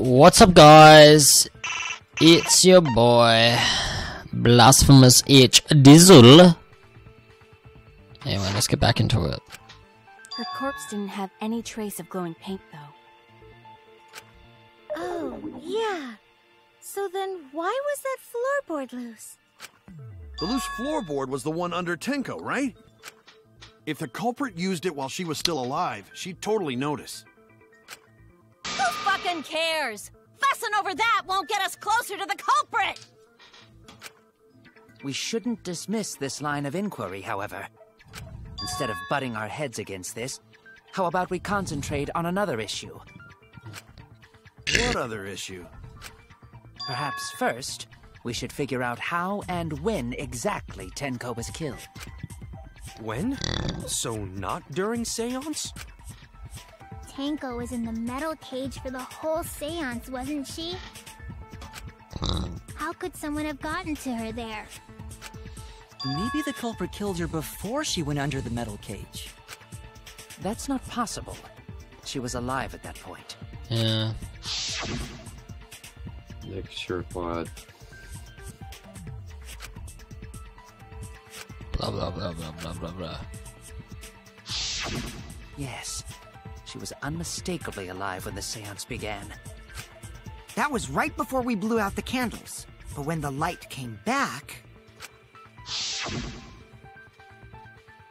What's up, guys? It's your boy, Blasphemous H Dizzle. Anyway, let's get back into it. Her corpse didn't have any trace of glowing paint, though. Oh, yeah. So then why was that floorboard loose? The loose floorboard was the one under Tenko, right? If the culprit used it while she was still alive, she'd totally notice. Who fucking cares? Fussing over that won't get us closer to the culprit! We shouldn't dismiss this line of inquiry, however. Instead of butting our heads against this, how about we concentrate on another issue? What other issue? Perhaps first, we should figure out how and when exactly Tenko was killed. When? So not during seance? Tenko was in the metal cage for the whole seance, wasn't she? How could someone have gotten to her there? Maybe the culprit killed her before she went under the metal cage. That's not possible. She was alive at that point. Yeah. Lecture what? Blah blah blah blah blah blah blah. Yes. She was unmistakably alive when the seance began. That was right before we blew out the candles. But when the light came back...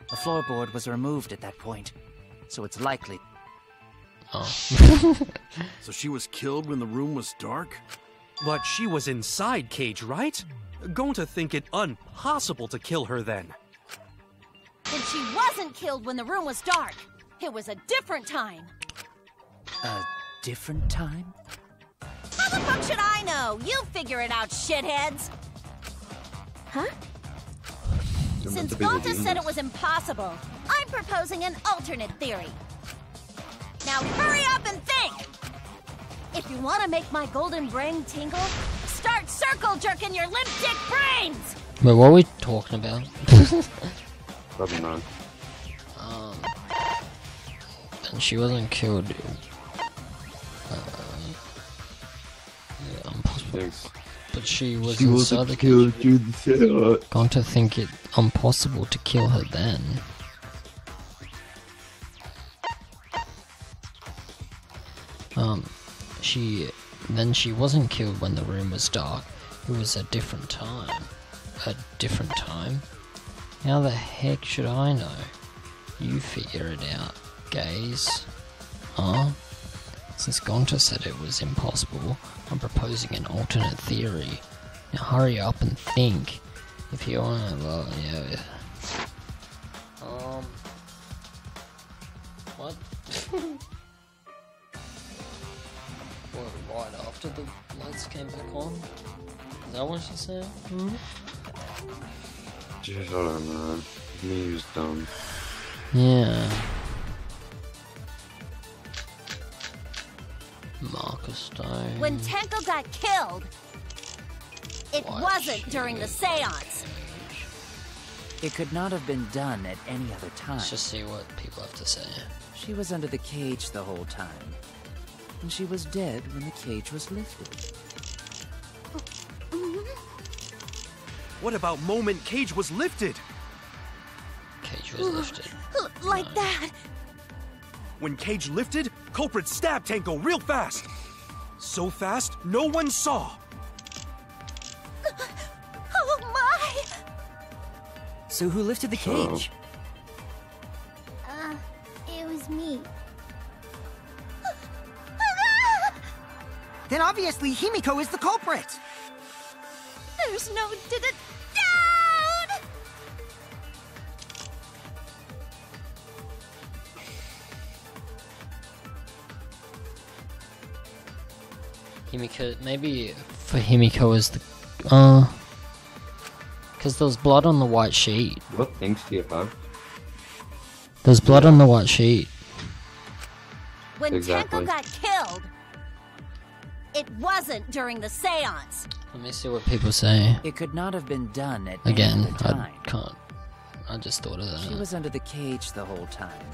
The floorboard was removed at that point, so it's likely... Oh. So she was killed when the room was dark? But she was inside Cage, right? Going to think it impossible to kill her then. Then she wasn't killed when the room was dark. It was a different time. A different time? How the fuck should I know? You figure it out, shitheads. Huh? Since Gonta said it was impossible, I'm proposing an alternate theory. Now hurry up and think! If you want to make my golden brain tingle, start circle jerking your limp dick brains! Wait, what are we talking about? Probably not. And she wasn't killed. Impossible. But she was inside the cage. Gone to think it impossible to kill her then. She wasn't killed when the room was dark. It was a different time. A different time? How the heck should I know? You figure it out, gays. Huh? Since Gonta said it was impossible, I'm proposing an alternate theory. Now hurry up and think. If you wanna, well, yeah. What? What, right after the lights came back on? Is that what she said? Just, I don't know. Me was dumb. Yeah. Marker Stone. When Tenko got killed, it wasn't during the seance. It could not have been done at any other time. Let's just see what people have to say. She was under the cage the whole time. And she was dead when the cage was lifted. What about moment Cage was lifted? Cage was lifted. Like that. When Cage lifted, culprit stabbed Tenko real fast. So fast, no one saw. Oh my! So who lifted the cage? It was me. Then obviously Himiko is the culprit! There's no doubt! Himiko, maybe for Himiko is the because there was blood on the white sheet. What things do you have? There's blood on the white sheet. When Exactly. Tenko got killed, it wasn't during the seance. Let me see what people say. It could not have been done at Again, any other time. I can't. I just thought of that. She was under the cage the whole time.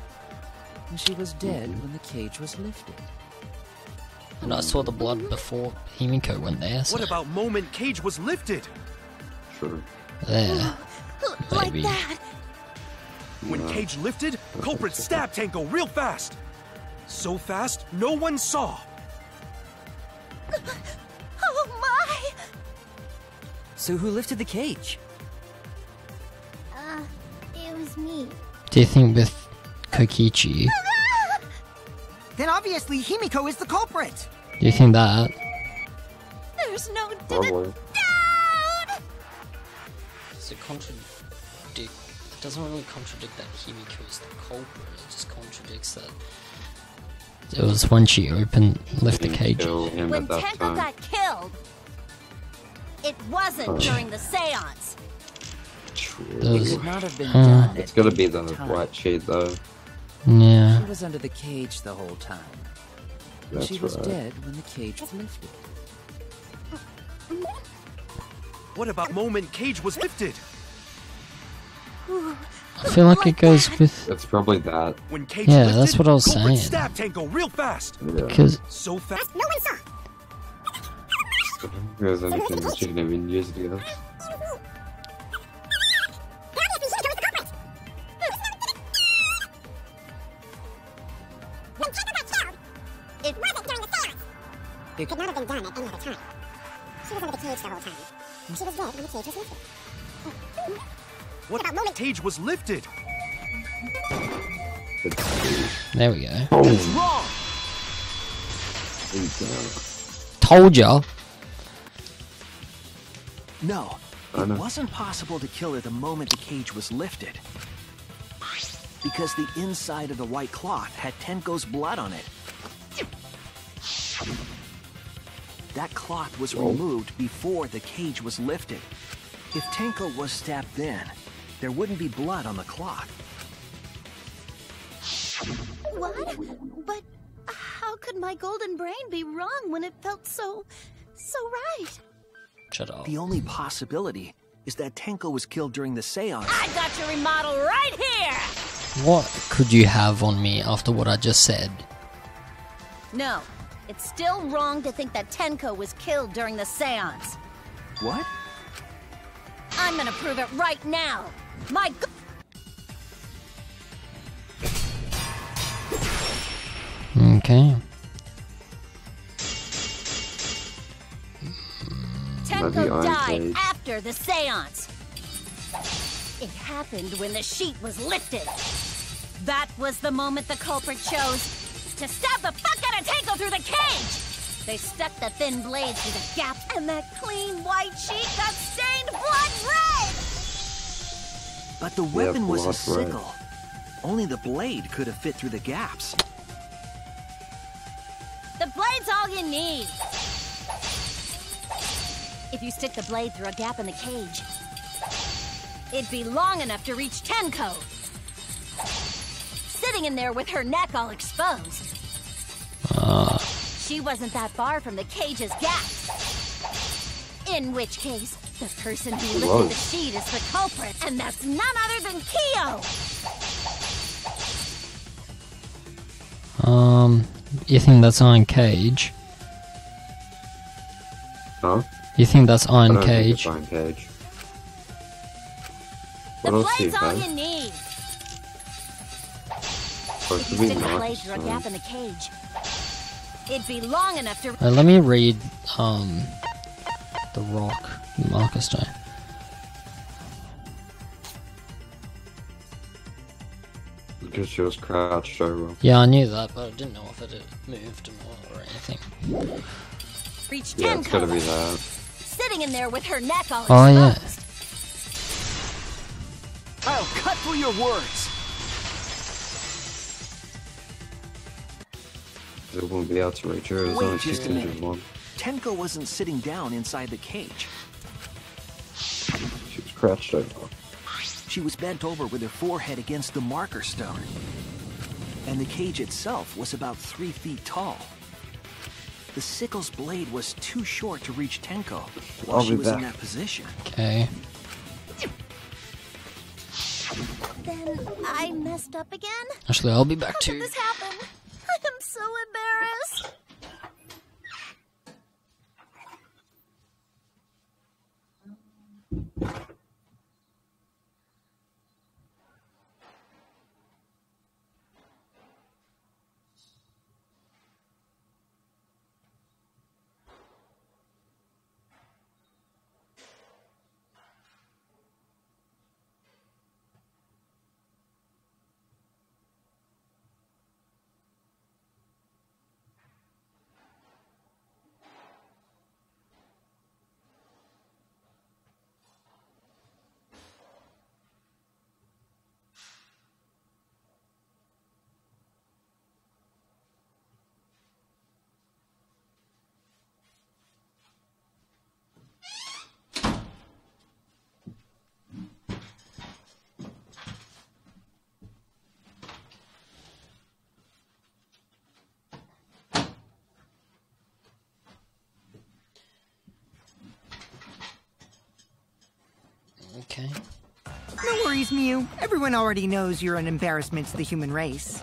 And she was dead when the cage was lifted. And I saw the blood before Himiko went there, so... What about moment Cage was lifted? Sure. There. Like Maybe. that. When Cage lifted, culprit stabbed Tanko real fast. So fast, no one saw. Oh my! So who lifted the cage? It was me. Do you think with Kokichi? Then obviously Himiko is the culprit. Do you think that? There's no Probably. doubt! Does it contradict? It doesn't really contradict that Himiko is the culprit. It just contradicts that it was when she left the cage. Kill him When at that Tenko time. got killed, it wasn't during the seance. True. It Does- could not have been done. It's at gotta be any the time. white shade though. Yeah. She was under the cage the whole time. And That's she was right. dead when the cage was lifted. What about moment Cage was lifted? I feel like it goes with It's probably that. When Cage Yeah, lifted, that's what I was culprit saying. stabbed Tanko real fast. Yeah. because So fast. No one saw. If there's anything that you can even use it against. It Wasn't during the seance. It Could not have been done at any other time. She was under the cage the whole time. She was dead when the cage was lifted. What About moment- Cage was lifted? there we go. Oh, Wrong. Told ya. No, I it know. wasn't possible to kill her the moment the cage was lifted. Because the inside of the white cloth had Tenko's blood on it. That cloth was removed before the cage was lifted. If Tenko was stabbed then, there wouldn't be blood on the cloth. What? But how could my golden brain be wrong when it felt so right? Shut up. The only possibility is that Tenko was killed during the seance. I got your remodel right here! What could you have on me after what I just said? No, it's still wrong to think that Tenko was killed during the seance. What? I'm gonna prove it right now. My go- Okay. Tenko Maybe Iron died Cage. after the seance. It happened when the sheet was lifted. That was the moment the culprit chose to stab the fuck out of Tenko through the cage. They stuck the thin blade through the gap, and that clean white sheet got stained blood red. But the weapon was a blood red. sickle. Only the blade could have fit through the gaps. The blade's all you need. If you stick the blade through a gap in the cage, it'd be long enough to reach Tenko. Sitting in there with her neck all exposed. She wasn't that far from the cage's gap. In which case, the person who lifted the sheet is the culprit, and that's none other than Kyo. You think that's Iron Cage? Huh? You think that's I Iron don't think Cage? it's Iron Cage. The What else do you blade's all you have? need. Or it If could you be stick the blade Marcus, through a gap in the cage, it'd be long enough to. Let me read the rock marker stone. Because she was crouched over. Yeah, I knew that, but I didn't know if it had moved or anything. Reach Yeah, it's gotta Tenko. be that. Sitting in there with her neck all Oh, yeah. exposed. I'll cut through your words. It won't be able to reach her. There's Wait only just a 6 inches minute. long. Tenko wasn't sitting down inside the cage. She was crouched over. She was bent over with her forehead against the marker stone. And the cage itself was about 3 feet tall. The sickle's blade was too short to reach Tenko while I'll she be was in back. that position. Okay. Then I messed up again? Actually, I'll be back How could too. this happen? I am so embarrassed. Okay. No worries, Mew. Everyone already knows you're an embarrassment to the human race.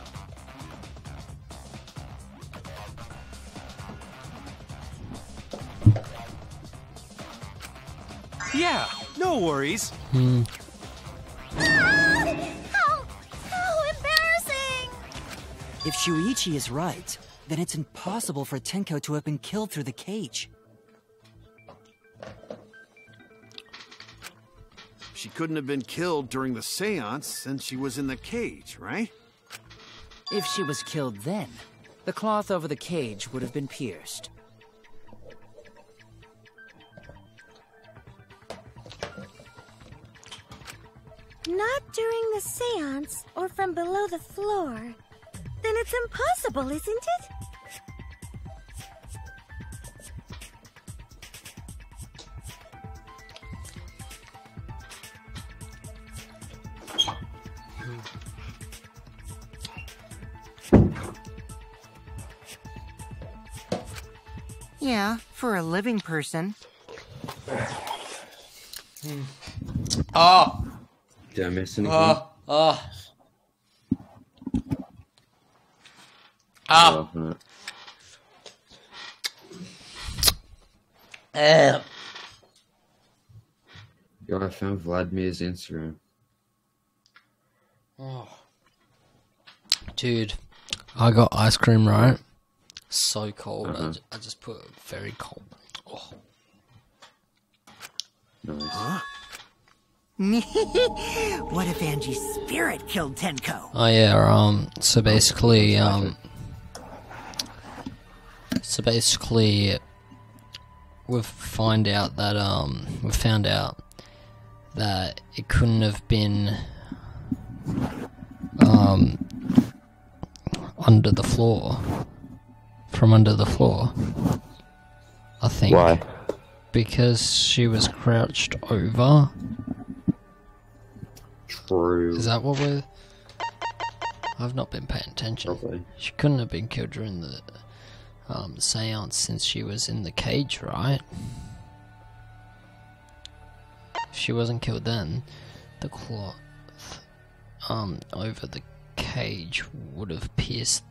Yeah, no worries. How embarrassing! If Shuichi is right, then it's impossible for Tenko to have been killed through the cage. She couldn't have been killed during the seance since she was in the cage, right? If she was killed then, the cloth over the cage would have been pierced. Not during the seance or from below the floor. Then it's impossible, isn't it? Yeah, for a living person. Oh! Did I miss anything? Yo, I found Vladimir's Instagram. Oh. Dude, I got ice cream, right? So cold. I just put it very cold. Oh. Nice. Huh? What if Angie's spirit killed Tenko? Oh yeah, so basically, we've found out that it couldn't have been under the floor, from under the floor, I think. Why? Because she was crouched over. True. Is that what we're... I've not been paying attention. Probably. She couldn't have been killed during the seance since she was in the cage, right? If she wasn't killed then, the cloth over the cage would have been pierced.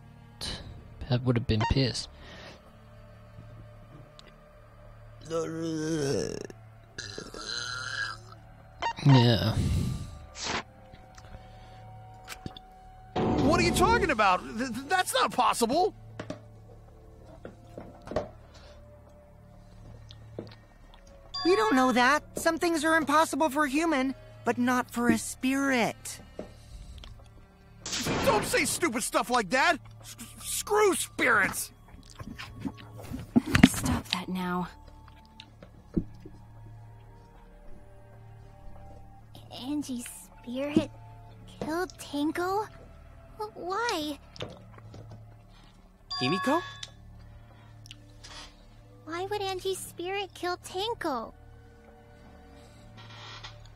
Yeah. What are you talking about? That's not possible. You don't know that. Some things are impossible for a human, but not for a spirit. Don't say stupid stuff like that. Screw spirits. Stop that now. Angie's spirit killed Tenko? Why? Himiko? Why would Angie's spirit kill Tenko?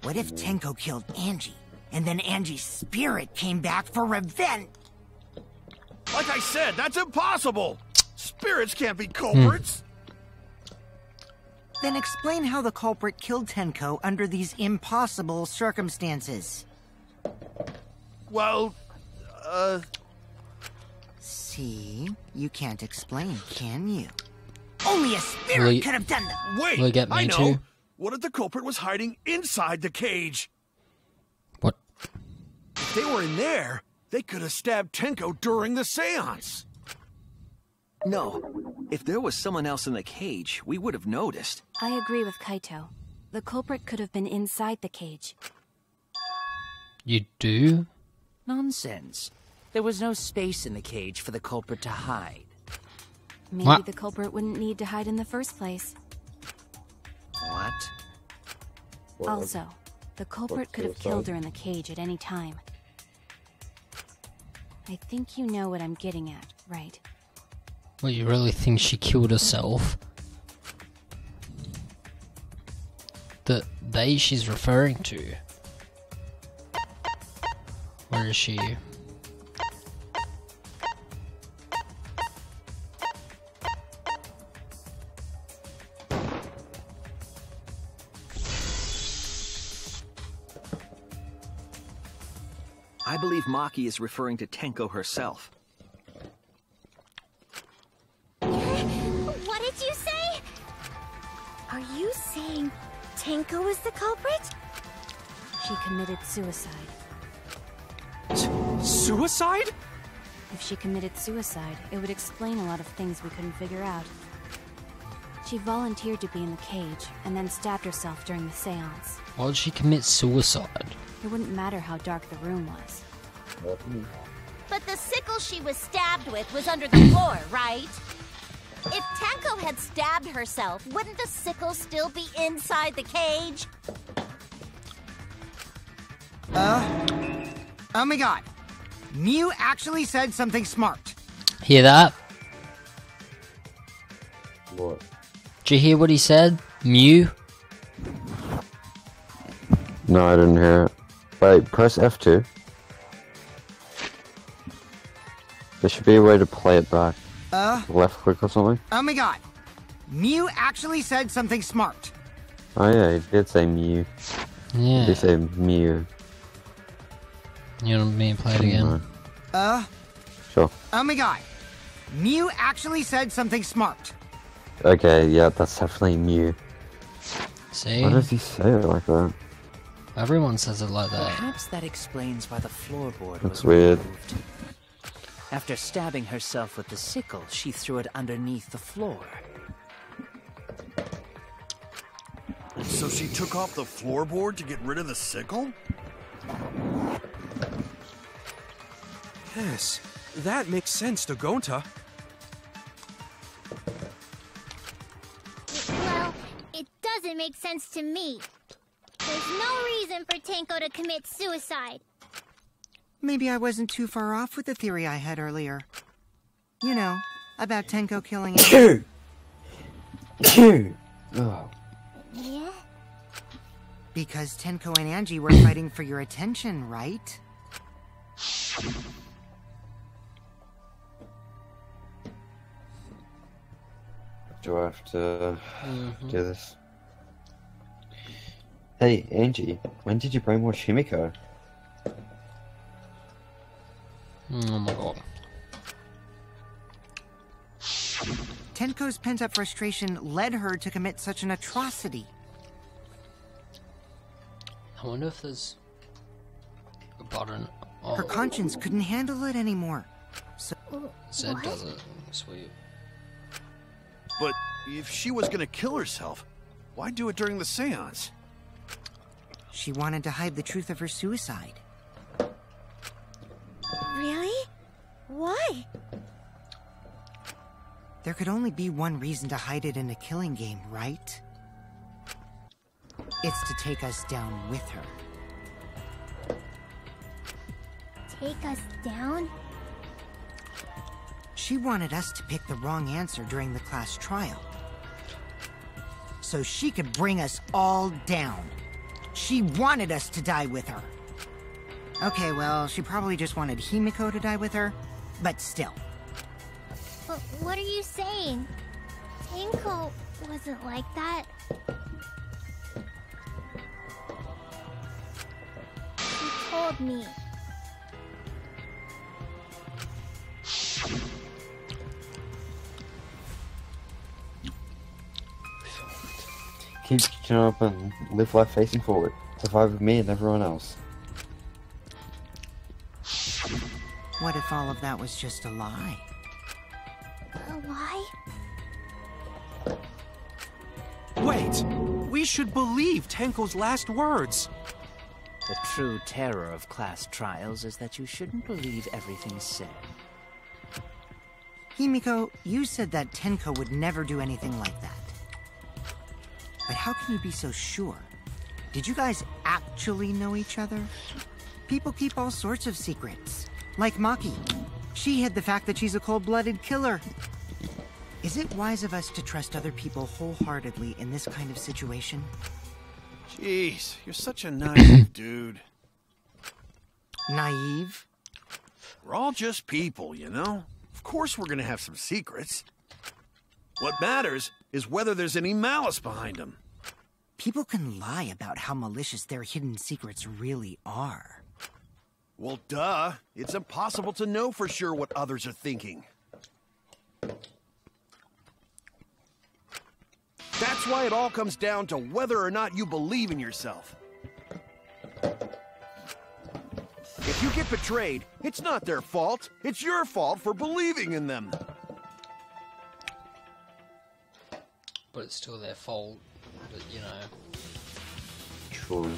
What if Tenko killed Angie, and then Angie's spirit came back for revenge? Like I said, that's impossible. Spirits can't be culprits. Then explain how the culprit killed Tenko under these impossible circumstances. Well, See? You can't explain, can you? Only a spirit could have done that. Wait, will you get me I know. too? What if the culprit was hiding inside the cage? What? If they were in there, they could have stabbed Tenko during the seance. No. If there was someone else in the cage, we would have noticed. I agree with Kaito. The culprit could have been inside the cage. You do? Nonsense. There was no space in the cage for the culprit to hide. Maybe What? the culprit wouldn't need to hide in the first place. What? Also, the culprit could have killed her in the cage at any time. I think you know what I'm getting at, right? Well, you really think she killed herself? The they she's referring to. Where is she? I believe Maki is referring to Tenko herself. What did you say? Are you saying Tenko is the culprit? She committed suicide. Suicide? If she committed suicide, it would explain a lot of things we couldn't figure out. She volunteered to be in the cage, and then stabbed herself during the seance. Why would she commit suicide? It wouldn't matter how dark the room was. But the sickle she was stabbed with was under the floor, right? If Tenko had stabbed herself, wouldn't the sickle still be inside the cage? Oh my god. Mew actually said something smart. Hear that? What? Did you hear what he said? Mew? No, I didn't hear it. Wait, press F2. There should be a way to play it back. Left click or something? Oh my god. Mew actually said something smart. Oh yeah, he did say Mew. Yeah. He did say Mew. You want me to play it again? Sure. Oh my god. Mew actually said something smart. Okay, yeah, that's definitely Mew. See? Why does he say it like that? Everyone says it like that. Perhaps that explains why the floorboard That's was weird. removed. After stabbing herself with the sickle, she threw it underneath the floor. So she took off the floorboard to get rid of the sickle? Yes, that makes sense to Gonta. Well, it doesn't make sense to me. There's no reason for Tenko to commit suicide. Maybe I wasn't too far off with the theory I had earlier. You know, about Tenko killing him. Oh. Yeah? Because Tenko and Angie were fighting for your attention, right? Do I have to do this? Hey, Angie, when did you brainwash Himiko? Oh my god. Tenko's pent-up frustration led her to commit such an atrocity. I wonder if there's a button. Oh, Her conscience couldn't handle it anymore. So Zed does it. Sweet. But if she was gonna kill herself, why do it during the seance? she wanted to hide the truth of her suicide. Really? Why? There could only be one reason to hide it in a killing game, right? It's to take us down with her. Take us down? She wanted us to pick the wrong answer during the class trial. So she could bring us all down. She wanted us to die with her. Okay, well, she probably just wanted Himiko to die with her, but still. But what are you saying? Tenko wasn't like that. She told me. Keep chin up and live life facing forward. Survive with me and everyone else. What if all of that was just a lie? A lie? Wait! We should believe Tenko's last words! The true terror of class trials is that you shouldn't believe everything said. Himiko, you said that Tenko would never do anything like that. But how can you be so sure? Did you guys actually know each other? People keep all sorts of secrets. Like Maki. She hid the fact that she's a cold-blooded killer. Is it wise of us to trust other people wholeheartedly in this kind of situation? Jeez, you're such a naive dude. Naive? We're all just people, you know? Of course we're gonna have some secrets. What matters is whether there's any malice behind them. People can lie about how malicious their hidden secrets really are. Well, duh. It's impossible to know for sure what others are thinking. That's why it all comes down to whether or not you believe in yourself. If you get betrayed, it's not their fault. It's your fault for believing in them. But it's still their fault, but you know. True.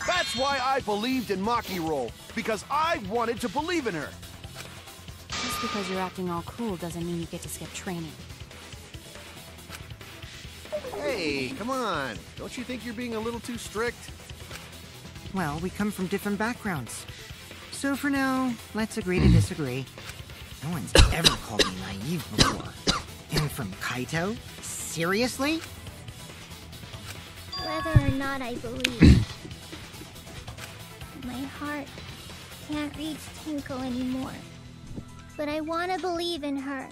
That's why I believed in Maki Roll, because I wanted to believe in her. Just because you're acting all cool doesn't mean you get to skip training. Hey, come on. Don't you think you're being a little too strict? Well, we come from different backgrounds. So for now, let's agree to disagree. No one's ever called me naive before. And from Kaito? Seriously? Whether or not I believe, my heart can't reach Tenko anymore. But I want to believe in her.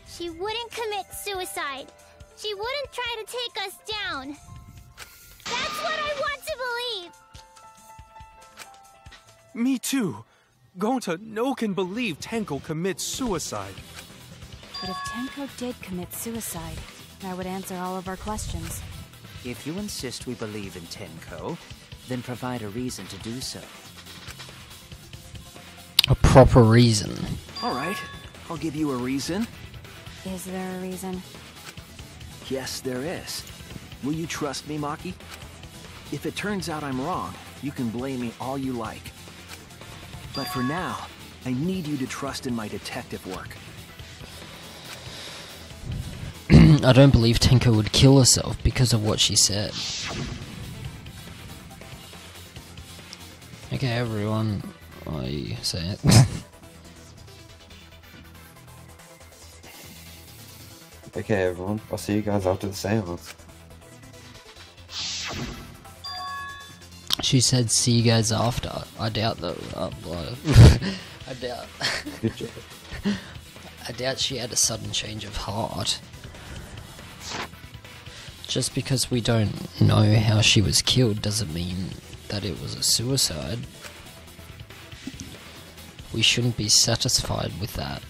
She wouldn't commit suicide. She wouldn't try to take us down. That's what I want to believe. Me too. Gonta no can believe Tenko commits suicide. But if Tenko did commit suicide, that would answer all of our questions. If you insist we believe in Tenko, then provide a reason to do so. A proper reason. Alright, I'll give you a reason. Is there a reason? Yes, there is. Will you trust me, Maki? If it turns out I'm wrong, you can blame me all you like. But for now, I need you to trust in my detective work. I don't believe Tenko would kill herself because of what she said. Okay, everyone, I say it. Okay, everyone. I'll see you guys after the seance. She said, "See you guys after." I doubt that. I doubt. Good job. I doubt she had a sudden change of heart. Just because we don't know how she was killed doesn't mean that it was a suicide. We shouldn't be satisfied with that.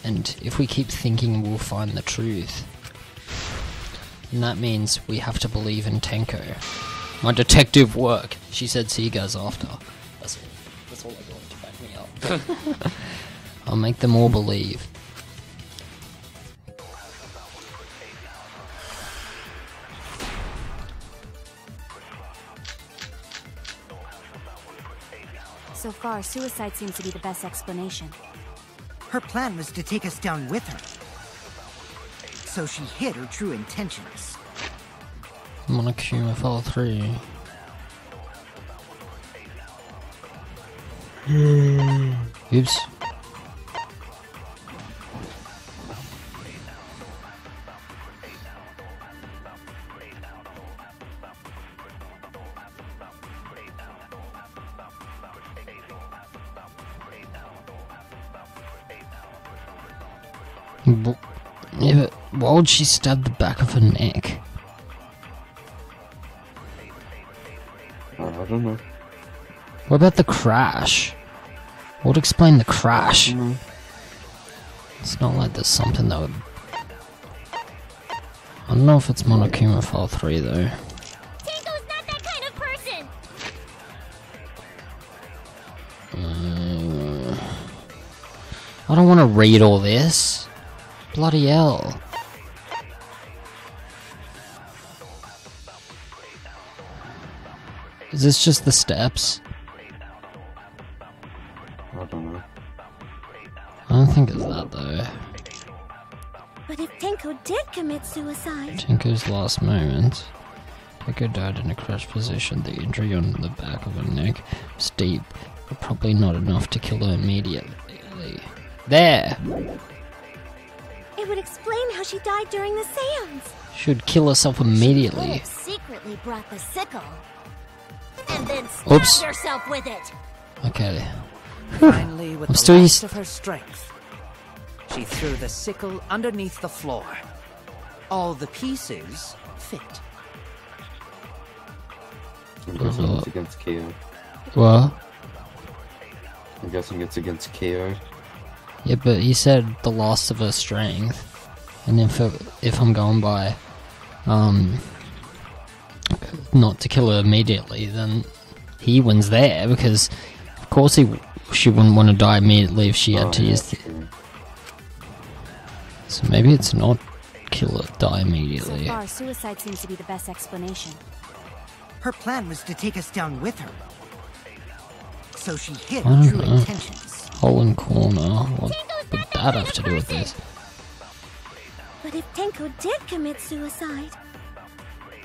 And if we keep thinking we'll find the truth, and that means we have to believe in Tenko. My detective work. She said, "See you guys after." That's all I got to back me up. I'll make them all believe. So far, suicide seems to be the best explanation. Her plan was to take us down with her. So she hid her true intentions. Monokuma Fall 3. Oops. Yeah, but why would she stab the back of her neck? I don't know. What about the crash? What would explain the crash? It's not like there's something that would... I don't know if it's Monokuma File 3 though. Tenko's not that kind of person! I don't want to read all this. Bloody hell. Is this just the steps? I don't know. I don't think it's that though. But if Tenko did commit suicide... Tenko's last moments. Tenko died in a crash position. The injury on the back of her neck was deep, but probably not enough to kill her immediately. There! It would explain how she died during the seance. Should kill herself immediately. She secretly brought the sickle. And then Oops. stabbed herself with it. Okay. Finally, with I'm the still last of her strength, she threw the sickle underneath the floor. All the pieces fit. I'm guessing it's against KO. What? I'm guessing it's against KO. Yeah, but he said the last of her strength. And if I'm going by, not to kill her immediately, then he wins there, because of course she wouldn't want to die immediately if she had to use the... So maybe it's not kill her, die immediately. So far, suicide seems to be the best explanation. Her plan was to take us down with her. So she hid I her don't true know. intentions. Hole and corner, what would that have to do with this? But if Tenko did commit suicide,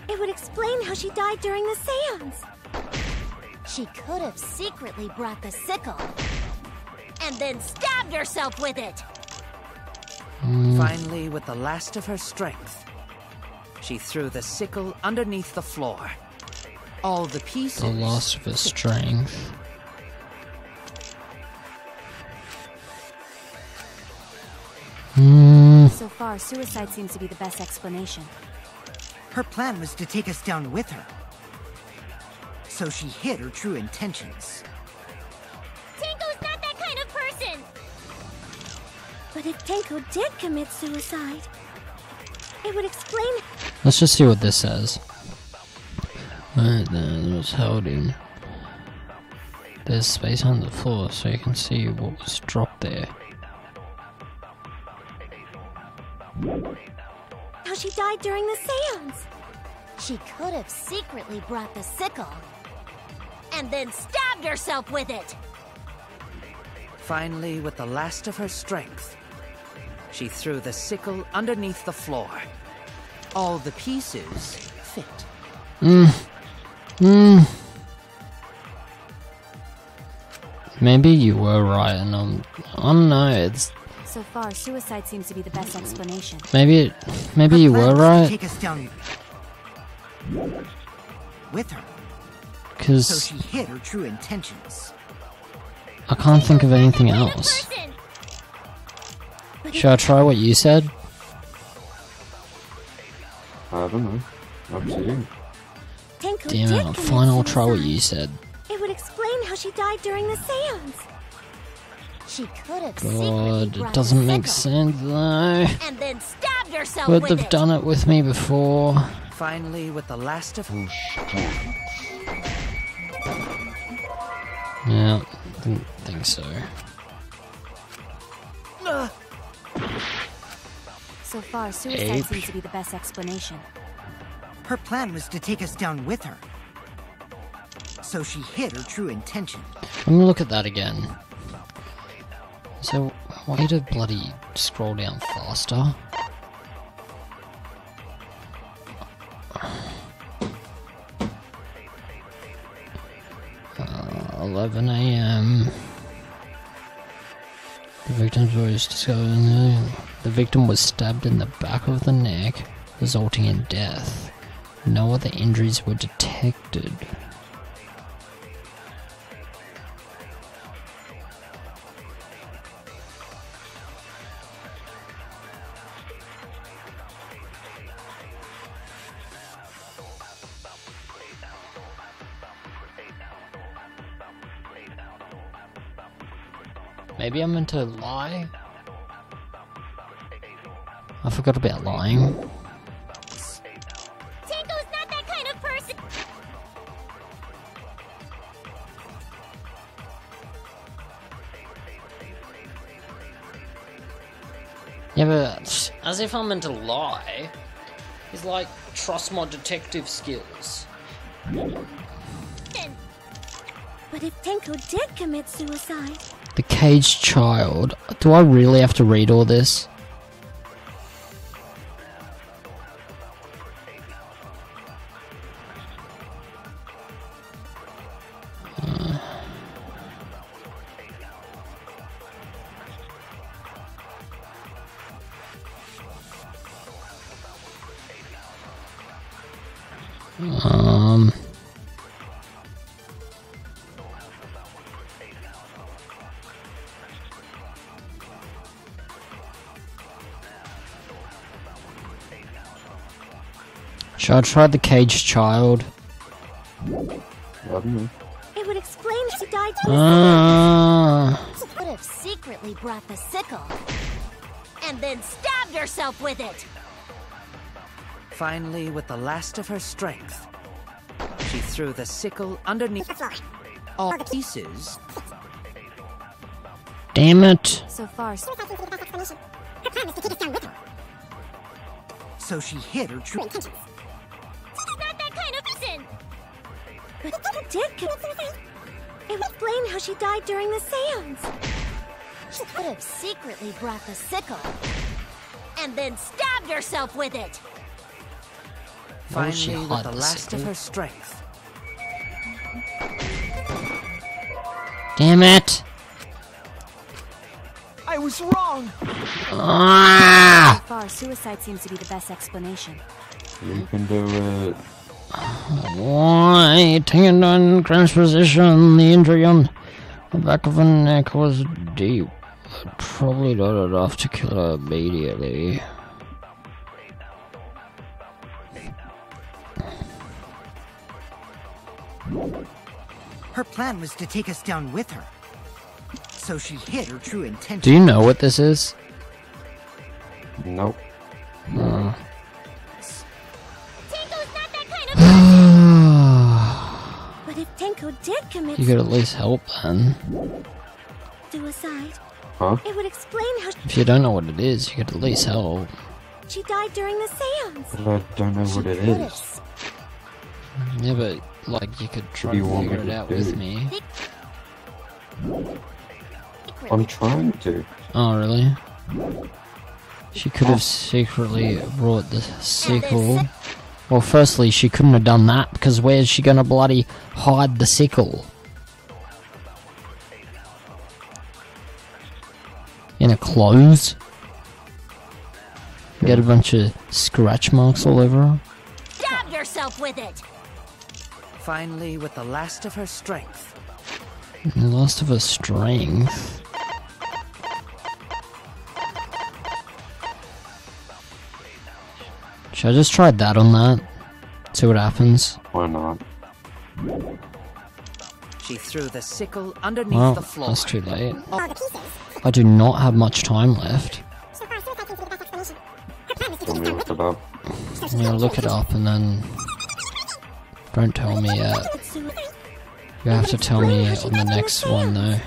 it would explain how she died during the seance. She could have secretly brought the sickle and then stabbed herself with it. Finally, with the last of her strength, she threw the sickle underneath the floor. All the pieces... The last of her strength. So far, suicide seems to be the best explanation. Her plan was to take us down with her. So she hid her true intentions. Tenko's not that kind of person! But if Tenko did commit suicide, it would explain... Let's just see what this says. Right then, it was held in. There's space on the floor so you can see what was dropped there. How she died during the seance. She could have secretly brought the sickle and then stabbed herself with it. Finally, with the last of her strength, she threw the sickle underneath the floor. All the pieces fit. Maybe you were right, and I don't know. It's So far, suicide seems to be the best explanation. maybe you were right. Take us down with her. So Because she hid her true intentions. I can't think of anything else. Should I try what you said? I don't know. Up to you. Tenko Damn did it, commit fine, I'll try what suicide. you said. It would explain how she died during the seance. She could have secretly God, brought it doesn't the make sickle sense though. and then stabbed herself Would with have it. done it with me before. Finally, with the last of... Yeah, didn't think so. So far, suicide Ape. seems to be the best explanation. Her plan was to take us down with her. So she hid her true intention. Let me look at that again. So, way to bloody scroll down faster. 11 AM. The victim's voice discovered. The victim was stabbed in the back of the neck, resulting in death. No other injuries were detected. Maybe I'm meant to lie? I forgot about lying. Tenko's not that kind of person! Yeah, but as if I'm meant to lie. It's like, trust my detective skills. But if Tenko did commit suicide, The caged child. Do I really have to read all this? Should I try the caged child? don't know. It would explain she died. She could have secretly brought the sickle and then stabbed herself with it. Finally, with the last of her strength, she threw the sickle underneath all the pieces. Damn it. So far, So she hid her true She's not that kind of person. But it did commit suicide. It would explain how she died during the seance. She could have secretly brought the sickle and then stabbed herself with it. Why would she Finally, with hide the the last sickle? of her strength, Damn it. I was wrong! Ah! so far, suicide seems to be the best explanation. You can do it. Why? Tendon transposition. The injury on the back of her neck was deep. I'd probably not enough to kill her immediately. Her plan was to take us down with her. So she hid her true intention. Do you know what this is? Nope. No. Tenko's not that kind of person. But if Tenko did commit You could at least help then. suicide, Huh? it would explain how If you don't know what it is, you could at least help. she died during the seance. But I don't know what it Could have is. Yeah, but like you could try do you to want figure me it to out do? with me. I'm trying to. Oh, really? She could have secretly brought the sickle. Well, firstly, she couldn't have done that because where's she gonna bloody hide the sickle? In her clothes? Get a bunch of scratch marks all over her. Stab yourself with it. finally, with the last of her strength, The last of her strength. Should I just try that on that? See what happens? Why not? she threw the sickle underneath Well, the floor. that's too late. All the pieces. I do not have much time left. So far, suicide seems to be the best explanation. Her plan was to Let take me us look down it up. I'm gonna look it up and then... Don't tell me yet. You have to tell me on the next one though.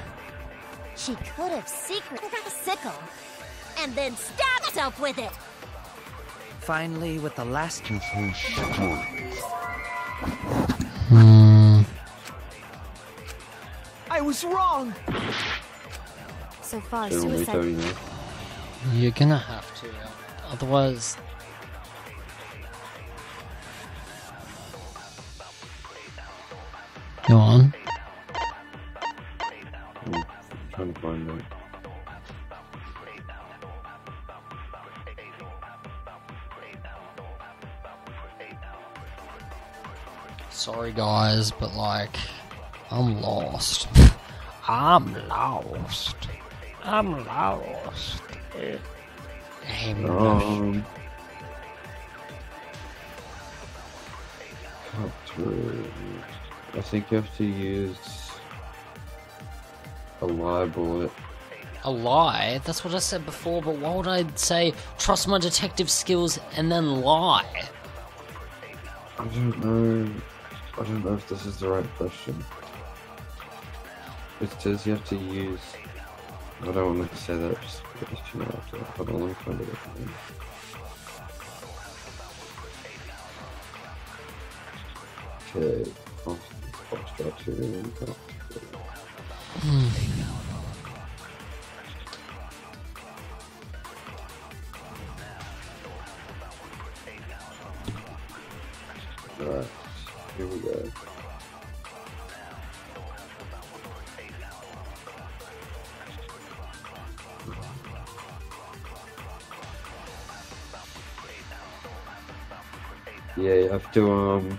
She could have secretly brought the sickle and then stabbed herself with it. Finally, with the last Hmm. I was wrong! So far, Should we tell you suicide. now? You're gonna have to. Otherwise... Go on. I'm trying to find it. Sorry guys, but like... I'm lost. I'm lost. I'm lost. I'm lost. Cut through. I think you have to use a lie bullet. A lie? That's what I said before, but why would I say trust my detective skills and then lie? I don't know. I don't know if this is the right question. It says you have to use. I don't want to say that just because you know after. Hold on, let me find it again. Okay. Oh, Foxtrot 2 and Alright, here we go. Yeah, you have to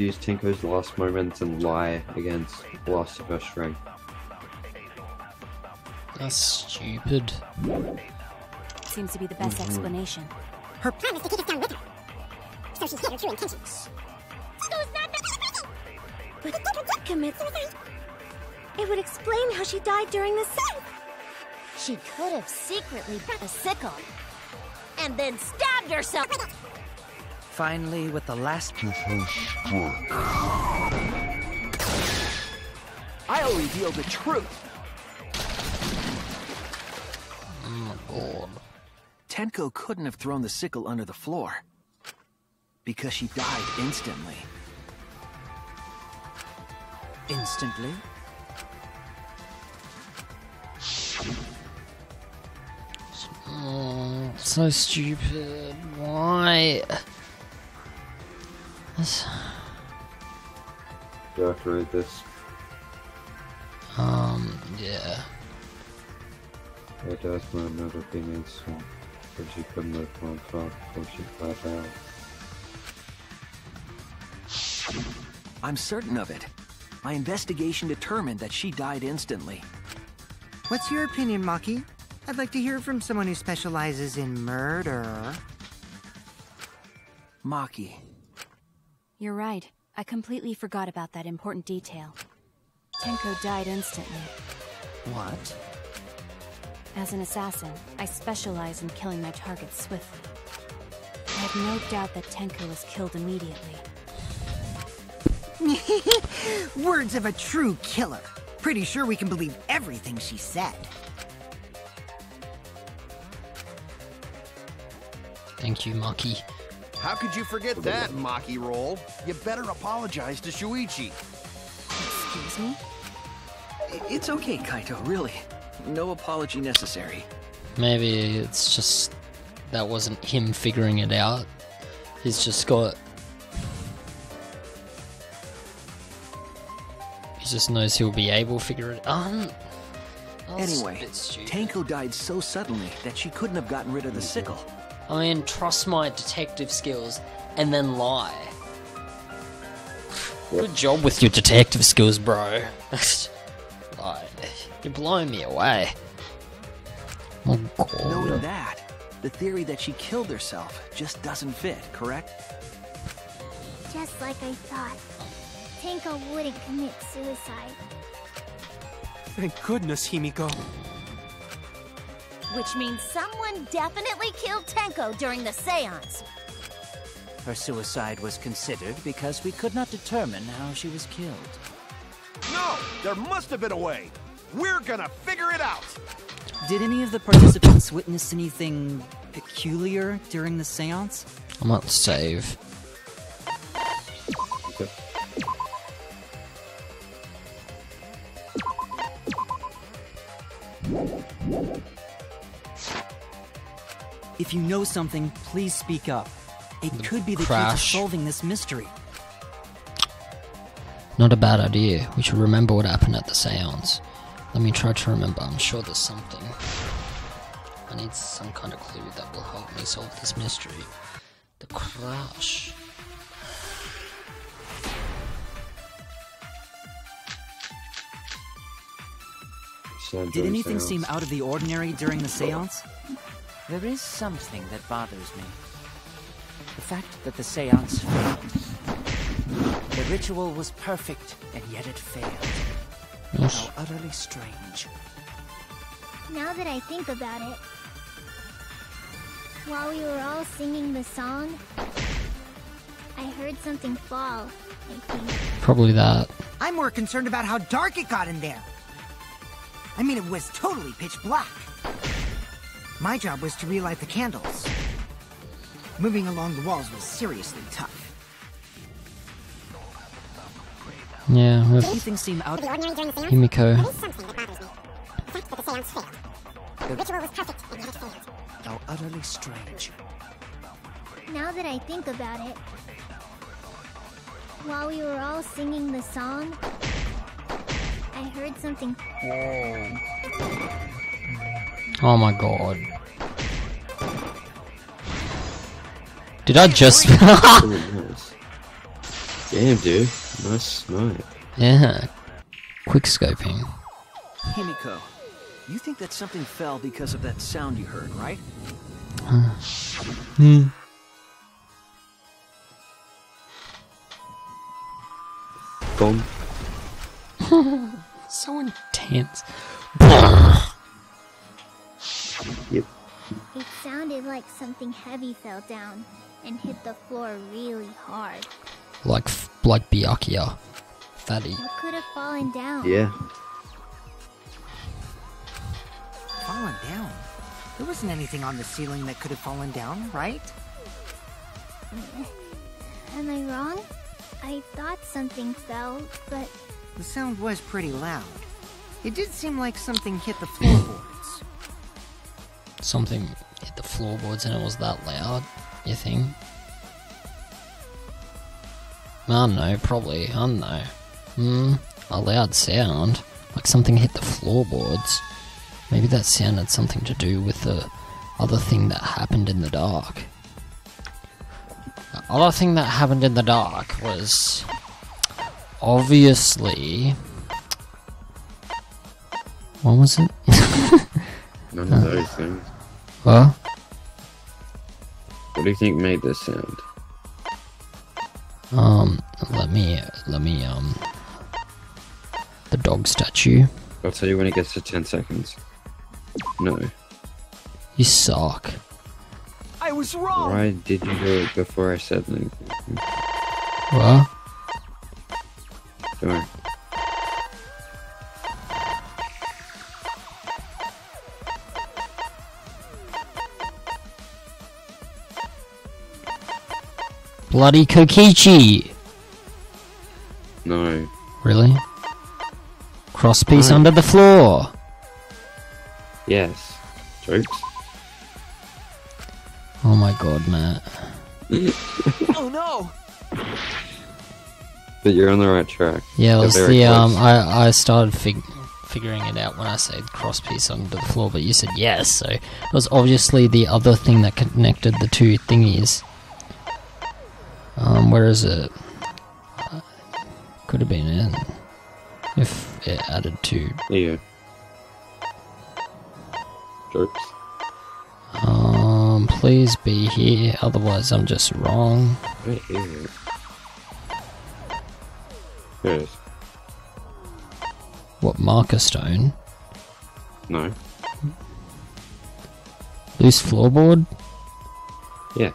use Tinko's last moments and lie against the last of her strength. That's stupid. Seems to be the best explanation. Her plan was to take us down with her. So she hid her true intentions. Tenko's not that kind of person. But commits. It would explain how she died during the seance. She could have secretly brought a sickle and then stabbed herself. Finally, with the last... I'll reveal the truth. Oh my god. Tenko couldn't have thrown the sickle under the floor. Because she died instantly. Instantly? Oh, so stupid. Why? This... Do I have to read this? Yeah. It does might not have been instant, but she couldn't have gone far before she flat out. I'm certain of it. My investigation determined that she died instantly. What's your opinion, Maki? I'd like to hear from someone who specializes in murder. Maki. You're right. I completely forgot about that important detail. Tenko died instantly. What? As an assassin, I specialize in killing my targets swiftly. I have no doubt that Tenko was killed immediately. Words of a true killer. Pretty sure we can believe everything she said. Thank you, Maki. How could you forget that, Maki Roll? You better apologize to Shuichi. Excuse me? It's okay, Kaito, really. No apology necessary. Maybe it's just that wasn't him figuring it out. He's just got... He just knows he'll be able to figure it out. Anyway, Tenko died so suddenly that she couldn't have gotten rid of the sickle. I mean, trust my detective skills and then lie. Good job with your detective skills, bro. Lie. You're blowing me away. Oh, God. Knowing that, the theory that she killed herself just doesn't fit, correct? Just like I thought. Tenko wouldn't commit suicide. Thank goodness, Himiko. Which means someone definitely killed Tenko during the seance. Her suicide was considered because we could not determine how she was killed. No! There must have been a way! We're gonna figure it out! Did any of the participants witness anything peculiar during the seance? I might save. Okay. If you know something, please speak up. It could be the key to crash. solving this mystery. Not a bad idea. We should remember what happened at the seance. Let me try to remember. I'm sure there's something. I need some kind of clue that will help me solve this mystery. The crash. Did anything seem out of the ordinary during the seance? There is something that bothers me. The fact that the seance failed. The ritual was perfect, and yet it failed. Yes. How utterly strange. Now that I think about it, while we were all singing the song, I heard something fall, I think. Probably that. I'm more concerned about how dark it got in there. I mean, it was totally pitch black. My job was to relight the candles. Moving along the walls was seriously tough. Yeah, with Anything seem out? Himiko. The ritual was perfect, and yet it failed. How utterly strange. Now that I think about it, while we were all singing the song, I heard something. Oh my god. Did I just... Nice. Damn, dude. Nice snipe. Yeah. Quick scoping. Himiko, you think that something fell because of that sound you heard, right? gone. So intense. Yep. It sounded like something heavy fell down and hit the floor really hard. Like Byakuya. Fatty. What could have fallen down? Yeah. Fallen down? There wasn't anything on the ceiling that could have fallen down, right? Am I wrong? I thought something fell, but... The sound was pretty loud. It did seem like something hit the floorboards. Something hit the floorboards and it was that loud, you think? I don't know, probably. I don't know. A loud sound. Like something hit the floorboards. Maybe that sound had something to do with the other thing that happened in the dark. The other thing that happened in the dark was... obviously... What was it? None of those things. What? What do you think made this sound? Let me, the dog statue. I'll tell you when it gets to 10 seconds. No. You suck. I was wrong! Why did you do it before I said anything? What? Go on. Bloody Kokichi! No. Really? Crosspiece No. under the floor! Yes. Jokes? Oh my god, Matt. Oh no! But you're on the right track. Yeah, it You're was very the, close. I started figuring it out when I said crosspiece under the floor, but you said yes, so it was obviously the other thing that connected the two thingies. Where is it? Could have been in. If it added to... There you go. Jokes. Please be here, otherwise I'm just wrong. Where is it? There it is. What, marker stone? No. Loose floorboard? Yeah.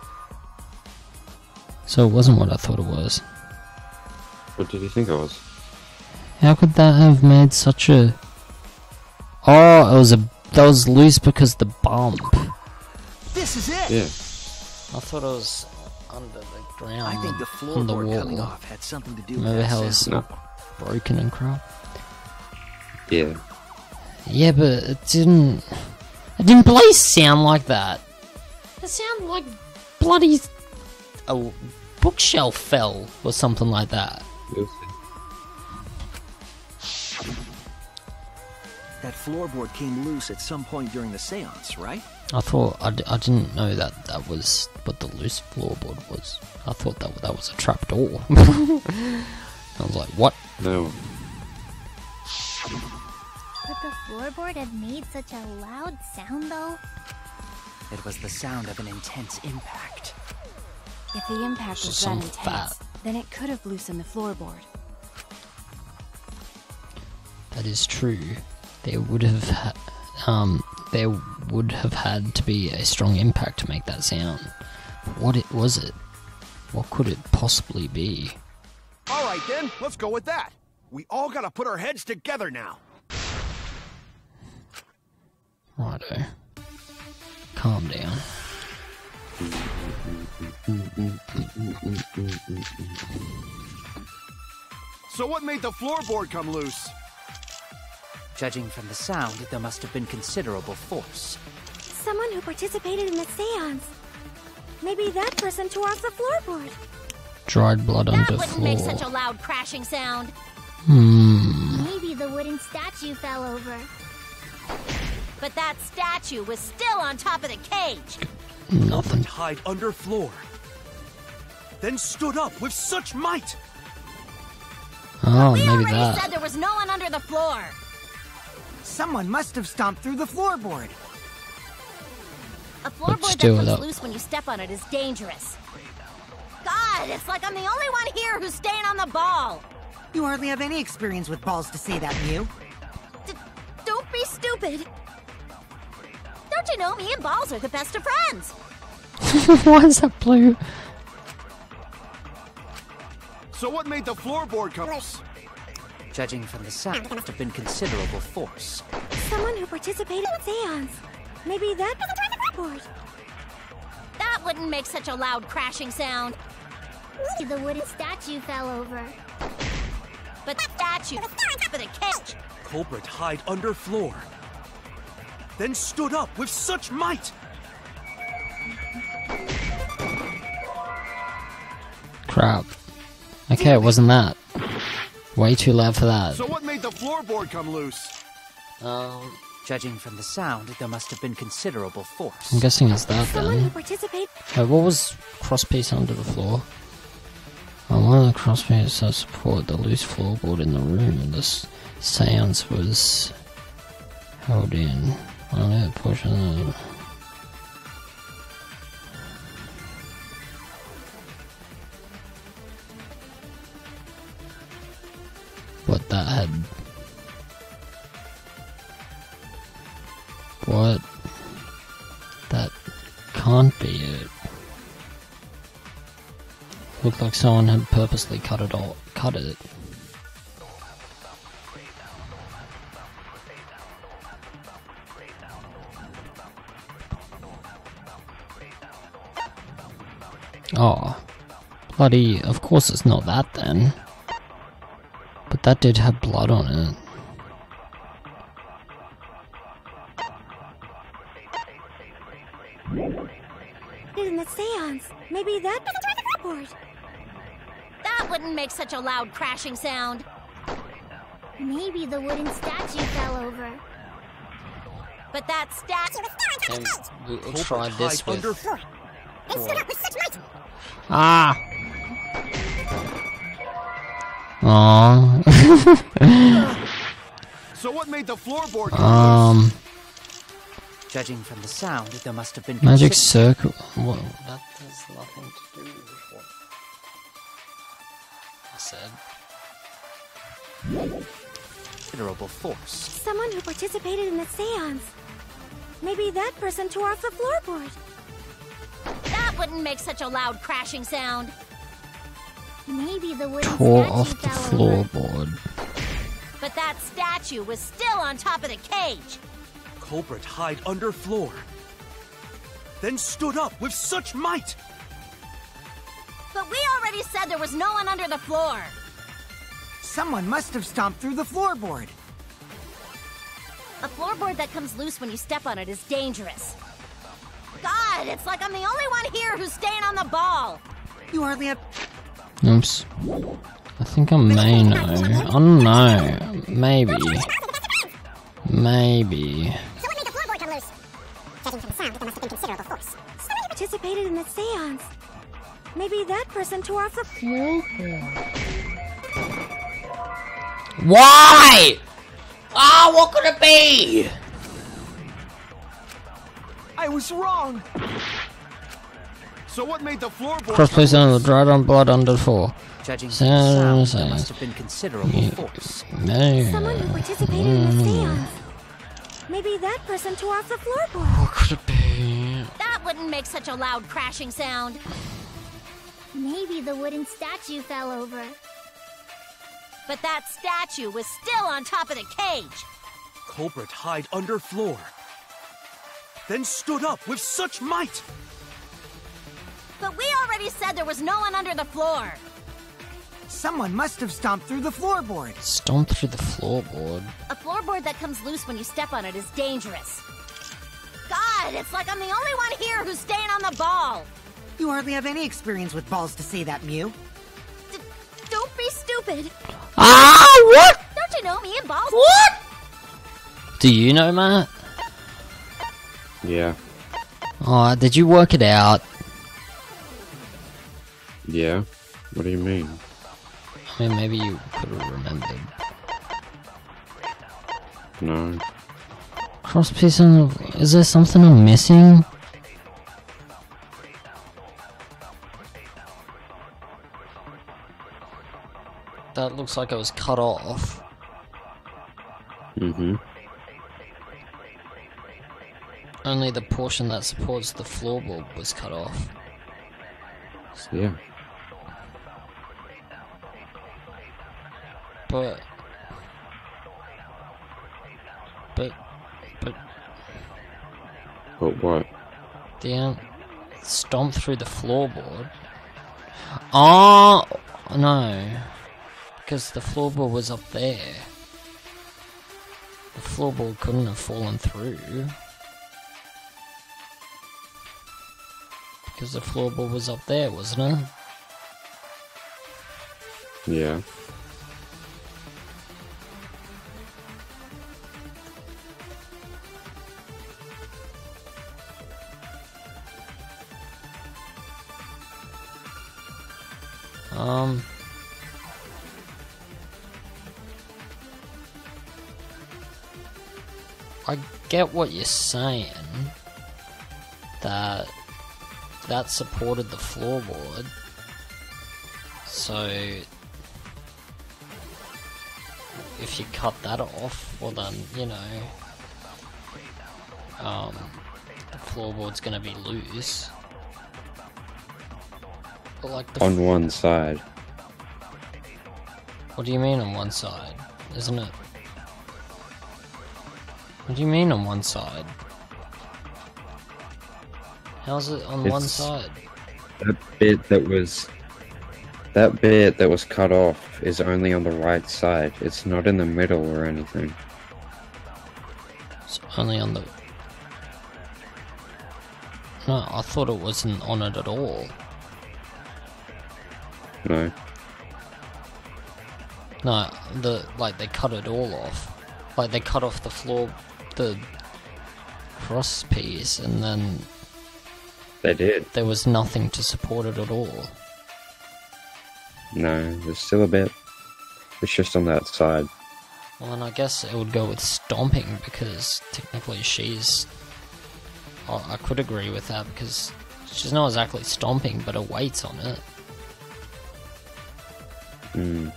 So it wasn't what I thought it was. What did you think it was? How could that have made such a... Oh, that was loose because the bump. This is it! Yeah. I thought it was under the ground. I think the on the floorboard coming wall. off had something to do Remember with how it that was sound. broken and crap? Yeah. Yeah, but it didn't bloody sound like that. It sounded like bloody a bookshelf fell or something like that. That floorboard came loose at some point during the seance, right? I thought I didn't know that was what the loose floorboard was. I thought that was a trap door. I was like, what? No. Could the floorboard have made such a loud sound, though? It was the sound of an intense impact. If the impact So was that some intense, fat. then it could have loosened the floorboard. That is true. There would have had to be a strong impact to make that sound. But what was it? What could it possibly be? Alright then, let's go with that. We all gotta put our heads together now. Righto. Calm down. So what made the floorboard come loose? Judging from the sound, there must have been considerable force. Someone who participated in the seance. Maybe that person tore off the floorboard. Dried blood That under wouldn't floor. make such a loud crashing sound. Maybe the wooden statue fell over. But that statue was still on top of the cage. Nothing. Hide under floor. Then stood up with such might. Oh, We maybe already that. said there was no one under the floor. Someone must have stomped through the floorboard. A floorboard that still, comes that- loose when you step on it is dangerous. God, it's like I'm the only one here who's staying on the ball. You hardly have any experience with balls to say that, Mew. Don't be stupid. Don't you know me and Balls are the best of friends? Why is that blue? So what made the floorboard come loose? Judging from the sound, it must have been considerable force. Someone who participated in seance. Maybe that was the board. That wouldn't make such a loud crashing sound. The wooden statue fell over. But the statue was on top of the cage. Culprit hide under floor. Then stood up with such might. Crap. Okay, it wasn't that. Way too loud for that. So what made the floorboard come loose? Judging from the sound, there must have been considerable force. I'm guessing it's that Someone who then. participated. Wait, what was crosspiece under the floor? One of the crosspieces that support the loose floorboard in the room, and this seance was held in on that portion of. But that had. What? That can't be it. Looked like someone had purposely cut it. Oh. Bloody, of course it's not that then. But that did have blood on it. In the seance. Maybe that was the board. That wouldn't make such a loud crashing sound. Maybe the wooden statue fell over. But that statue was We'll try this with. Ah! Aww. So what made the floorboard come loose? Judging from the sound, there must have been Magic circle. What? That has nothing to do with what I said. Considerable force. Someone who participated in the seance. Maybe that person tore off the floorboard. That wouldn't make such a loud crashing sound. Maybe the wooden Tore statue off the fell over. floorboard. But that statue was still on top of the cage. Culprit hide under floor. Then stood up with such might. But we already said there was no one under the floor. Someone must have stomped through the floorboard. A floorboard that comes loose when you step on it is dangerous. God, it's like I'm the only one here who's staying on the ball. You hardly have... Oops. I think I may know. I don't know. Maybe. Maybe. So what made the floorboard come loose? Judging from the sound, there must have been considerable force. Someone who participated in the seance. Maybe that person tore off the floorboard. Why? Ah, what could it be? I was wrong. So what made the floorboard Crossplace under the dried on blood under the floor. Judging from the sound, there must have been considerable Yeah. force. Someone who participated in the seance. Maybe that person tore off the floorboard. What could it be? That wouldn't make such a loud crashing sound. Maybe the wooden statue fell over. But that statue was still on top of the cage. Culprit hide under floor. Then stood up with such might. But we already said there was no one under the floor. Someone must have stomped through the floorboard. Stomp through the floorboard. A floorboard that comes loose when you step on it is dangerous. God, it's like I'm the only one here who's staying on the ball. You hardly have any experience with balls to say that, Mew. Don't be stupid. Ah, what? Don't you know me and Balls? What? Do you know, Matt? Yeah. Oh, did you work it out? Yeah. What do you mean? I mean, maybe you could have remembered. No. Crosspiece on the... Is there something I'm missing? That looks like it was cut off. Mm-hmm. Only the portion that supports the floorboard was cut off. Yeah. But what? the stomp through the floorboard. Oh no, because the floorboard was up there. The floorboard couldn't have fallen through because the floorboard was up there, wasn't it? Yeah. I get what you're saying, that supported the floorboard, so if you cut that off, well then, you know, the floorboard's gonna be loose. But like on one side. What do you mean on one side? Isn't it? What do you mean on one side? How's it on one side? That bit that was cut off is only on the right side. It's not in the middle or anything. It's only on the... No, I thought it wasn't on it at all. No. No, they cut it all off. Like, they cut off the floor, the cross piece, and then... They did. There was nothing to support it at all. No, there's still a bit. It's just on that side. Well, then I guess it would go with stomping, because technically she's... I could agree with that, because she's not exactly stomping, but her weight's on it. Hmm.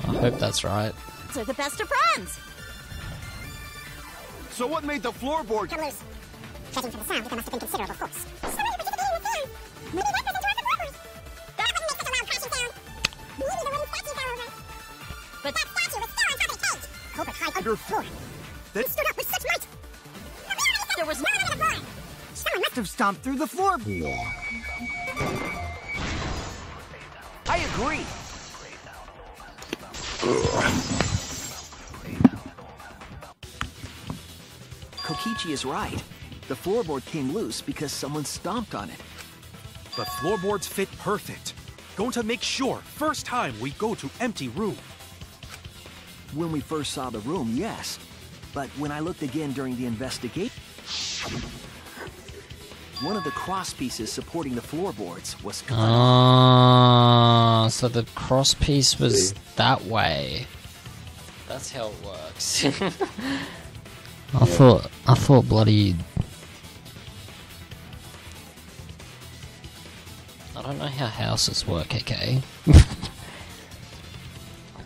I hope that's right. They're the best of friends! So what made the floorboard come loose? Judging from the sound, there must have been considerable force. Somebody participated in the sound! Maybe that was into the floorboard! That wouldn't make such a loud crashing sound! Maybe the wooden statue fell over. But that statue was still on top of the cage! Culprit climbed under the floor. He stood up with such might! there was no one in the Someone must have stomped through the floor! I agree! Kokichi is right. The floorboard came loose because someone stomped on it. But floorboards fit perfect. Going to make sure, first time we go to empty room. When we first saw the room, yes. But when I looked again during the investigation, one of the cross pieces supporting the floorboards was cut off. So the cross piece was that way. That's how it works. I thought bloody... I don't know how houses work, okay? I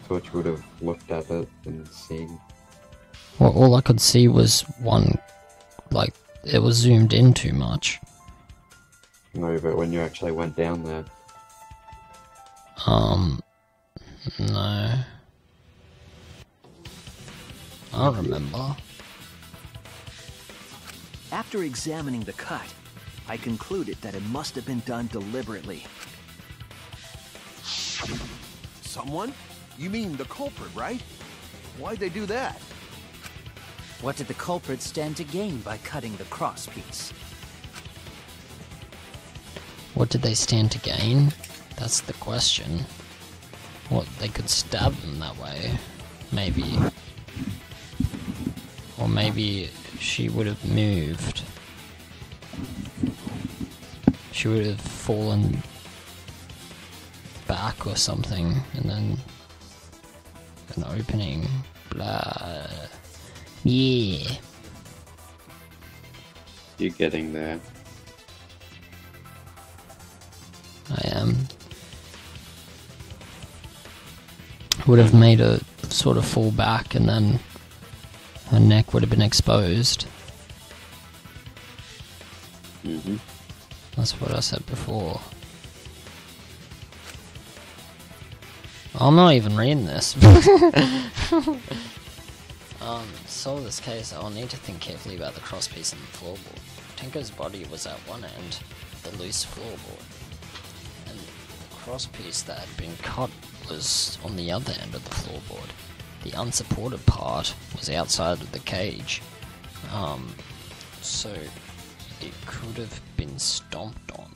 thought you would have looked at it and seen. Well, all I could see was one, like, it was zoomed in too much. No, but when you actually went down there. No. I don't remember. After examining the cut, I concluded that it must have been done deliberately. Someone? You mean the culprit, right? Why'd they do that? What did the culprit stand to gain by cutting the cross piece? What did they stand to gain? That's the question. What, they could stab them that way? Maybe. Or maybe she would have moved. She would have fallen back or something, and then an opening. Blah. Yeah. You're getting there. I am. would have made her sort of fall back, and then her neck would have been exposed. Mm-hmm. That's what I said before. I'm not even reading this. Solve this case, I'll need to think carefully about the crosspiece and the floorboard. Tenko's body was at one end of the loose floorboard, and the crosspiece that had been cut was on the other end of the floorboard. The unsupported part was outside of the cage, so it could have been stomped on.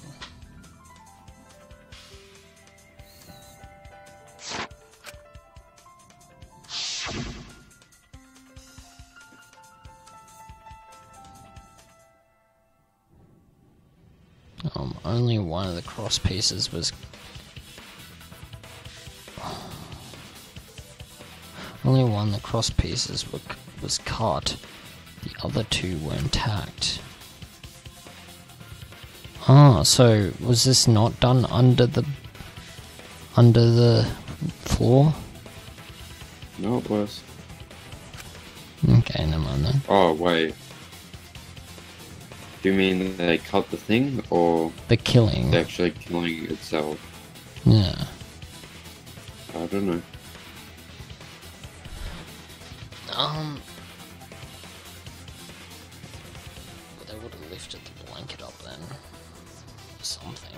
Only one of the cross pieces was... Only one of the cross pieces was cut. The other two were intact. Ah, so was this not done under the floor? No, it was. Okay, never mind then. Oh, wait. Do you mean they cut the thing, or... The killing. They're actually killing itself? Yeah. I don't know. They would have lifted the blanket up then. Something.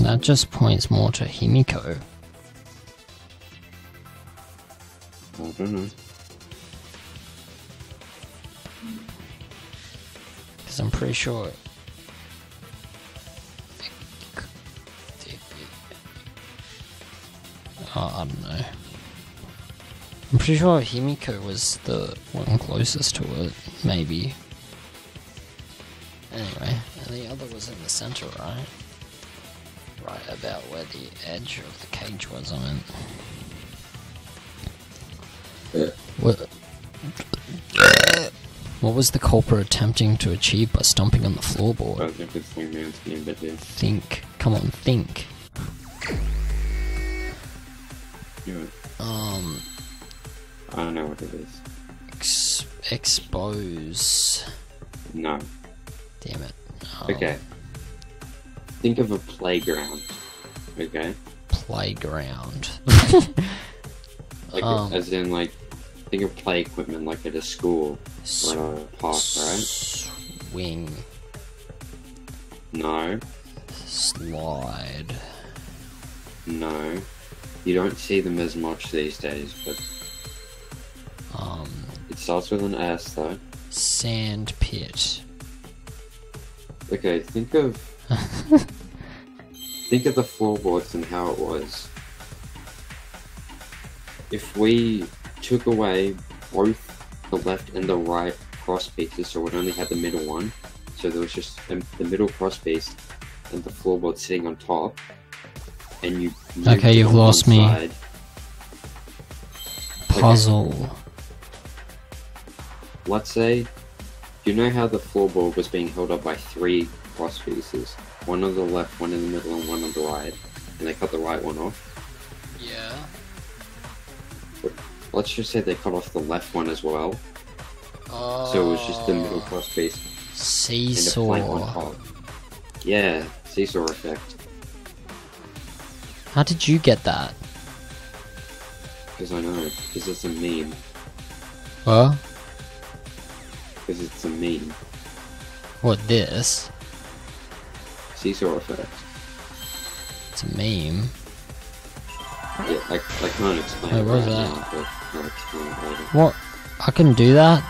That just points more to Himiko. I don't know. Because I'm pretty sure... I don't know. I'm pretty sure Himiko was the one closest to it, maybe. Anyway, and the other was in the center, right? Right about where the edge of the cage was, I meant. What was the culprit attempting to achieve by stomping on the floorboard? I think it's Wingman's game, but yeah. Think. Come on, think. Yeah. I don't know what it is. Expose. No. Damn it. Okay. Think of a playground. Okay? Playground. Like, as in, like, think of play equipment, like at a school or at a park, right? Swing. No. Slide. No. You don't see them as much these days, but... It starts with an S, though. Sand pit. Okay, think of... think of the floorboards and how it was. If we took away both the left and the right cross pieces, so it only had the middle one, so there was just the middle cross piece and the floorboard sitting on top, and you okay, you've lost me. Side. Puzzle. Okay. Let's say, you know how the floorboard was being held up by 3 cross pieces? One on the left, one in the middle, and one on the right, and they cut the right one off? Yeah. But let's just say they cut off the left one as well. So it was just the middle cross piece. Seesaw. And a plank on top. Yeah, seesaw effect. How did you get that? Because I know, because it's a meme. What? Because it's a meme. What, this? Seesaw effect. It's a meme. Yeah, I can't explain Wait, it what was right that? now, but I'll explain it later. What? I can do that?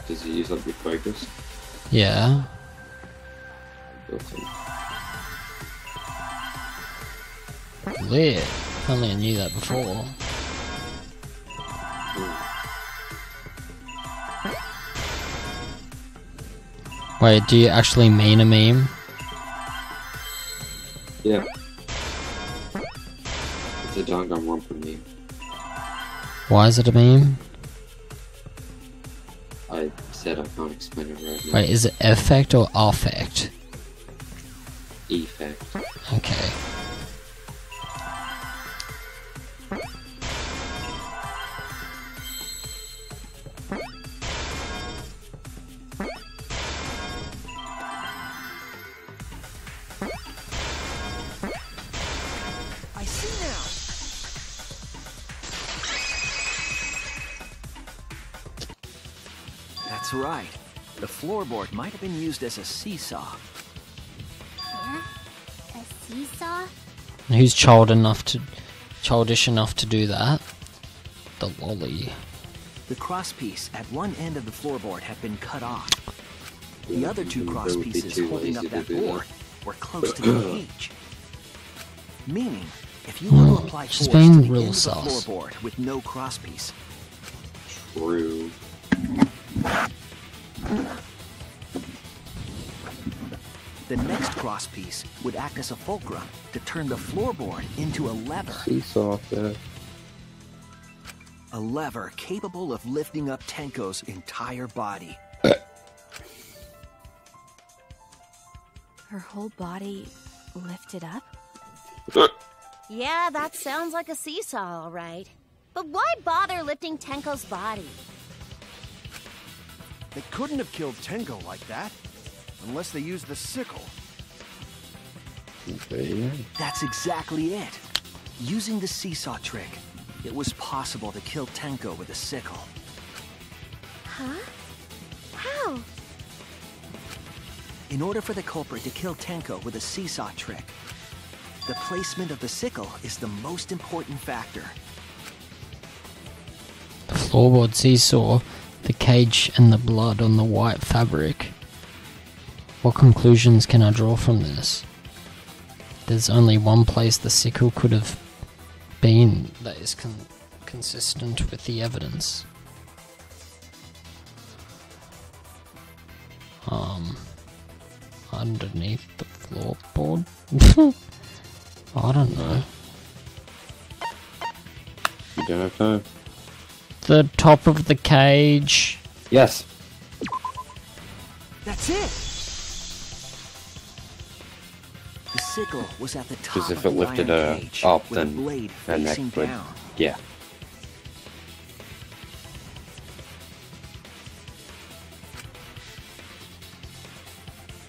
Does it use up your focus? Yeah. Lit. Only I knew that before. Wait, do you actually mean a meme? Yeah. It's a Danganronpa meme. Why is it a meme? I said I can't explain it right now. Wait, is it effect or affect? effect. Okay. I see now. That's right. The floorboard might have been used as a seesaw. Yeah? A seesaw? Who's childish enough to do that? The lolly. The crosspiece at one end of the floorboard had been cut off. The other two crosspieces holding up that board were close to the cage. Meaning, if you were to apply she's force to being the real end of the sus. floorboard with no crosspiece, True. the next crosspiece would act as a fulcrum to turn the floorboard into a lever. Seesaw effect. A lever capable of lifting up Tenko's entire body. Her whole body lifted up? Yeah, that sounds like a seesaw, all right. But why bother lifting Tenko's body? They couldn't have killed Tenko like that. Unless they used the sickle. Okay. That's exactly it. Using the seesaw trick, it was possible to kill Tenko with a sickle. Huh? How? In order for the culprit to kill Tenko with a seesaw trick, the placement of the sickle is the most important factor. The floorboard seesaw, the cage, and the blood on the white fabric. What conclusions can I draw from this? There's only one place the sickle could have been that is consistent with the evidence. Underneath the floorboard? I don't know. You don't have time. The top of the cage. Yes. That's it! The sickle was at the top Because of if the it lifted iron her cage, up, with the then blade her neck facing would. down. Yeah.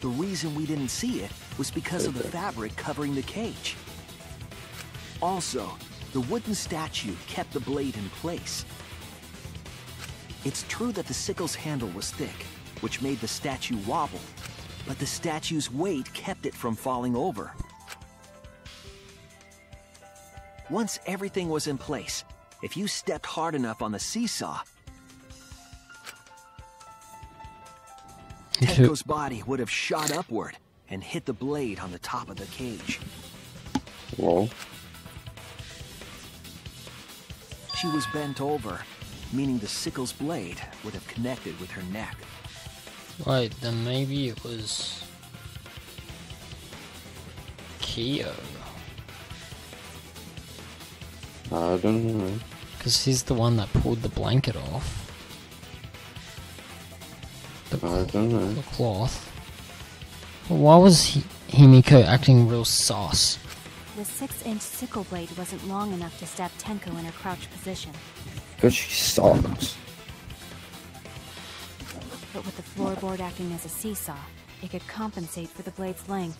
The reason we didn't see it was because of the fabric covering the cage. Also, the wooden statue kept the blade in place. It's true that the sickle's handle was thick, which made the statue wobble, but the statue's weight kept it from falling over. Once everything was in place, if you stepped hard enough on the seesaw, Tenko's body would have shot upward and hit the blade on the top of the cage. Whoa. She was bent over, meaning the sickle's blade would have connected with her neck. Right, then maybe it was Kyo. I don't know. Because he's the one that pulled the blanket off. I don't know. The cloth. Well, why was Himiko acting real sus? The 6-inch sickle blade wasn't long enough to stab Tenko in her crouch position. Because she sucks. But with the floorboard acting as a seesaw, it could compensate for the blade's length.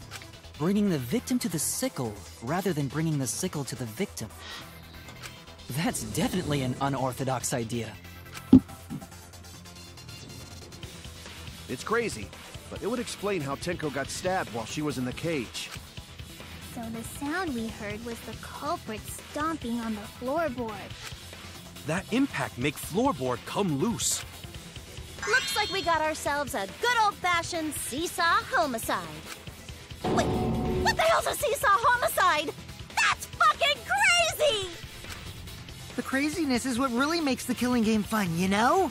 Bringing the victim to the sickle rather than bringing the sickle to the victim. That's definitely an unorthodox idea. It's crazy, but it would explain how Tenko got stabbed while she was in the cage. So the sound we heard was the culprit stomping on the floorboard. That impact make floorboard come loose. Looks like we got ourselves a good old-fashioned seesaw homicide. Wait, what the hell's a seesaw homicide? That's fucking crazy! The craziness is what really makes the killing game fun, you know?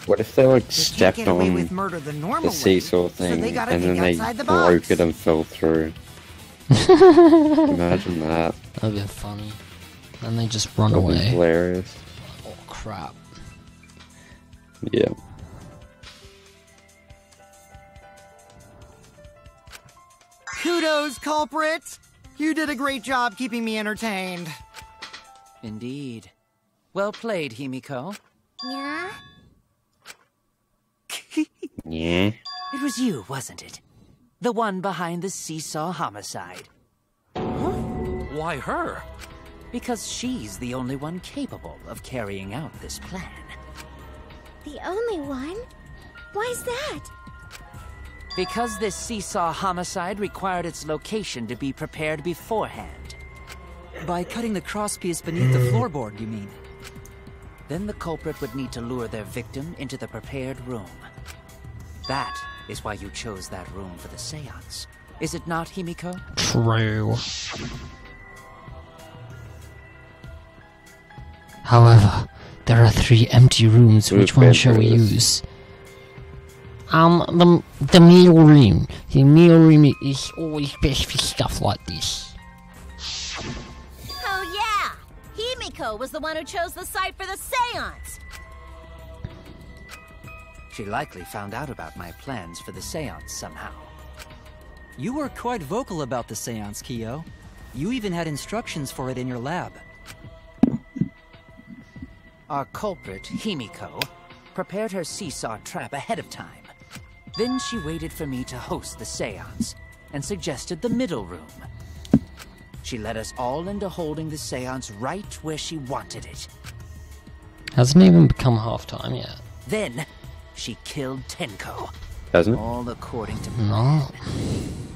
What if they like They can't stepped get away on with murder the normal the seesaw way, thing so they gotta and then think they outside the broke box. it and fell through? Imagine that. That'd be funny. And they just run That'd be away. hilarious. Oh crap. Yeah. Who Kudos, culprit! You did a great job keeping me entertained. Indeed. Well played, Himiko. Yeah? Yeah. It was you, wasn't it? The one behind the seesaw homicide. Why her? Because she's the only one capable of carrying out this plan. The only one? Why's that? Because this seesaw homicide required its location to be prepared beforehand. By cutting the crosspiece beneath the floorboard, you mean? Then the culprit would need to lure their victim into the prepared room. That is why you chose that room for the seance. Is it not, Himiko? True. However, there are 3 empty rooms. Which one shall we use? The meal room. The meal room is always best for stuff like this. Oh yeah! Himiko was the one who chose the site for the seance! She likely found out about my plans for the seance somehow. You were quite vocal about the seance, Kyo. You even had instructions for it in your lab. Our culprit, Himiko, prepared her seesaw trap ahead of time. Then she waited for me to host the seance, and suggested the middle room. She led us all into holding the seance right where she wanted it. Hasn't even become half-time yet. Then, she killed Tenko. Hasn't it? All according to No. plan.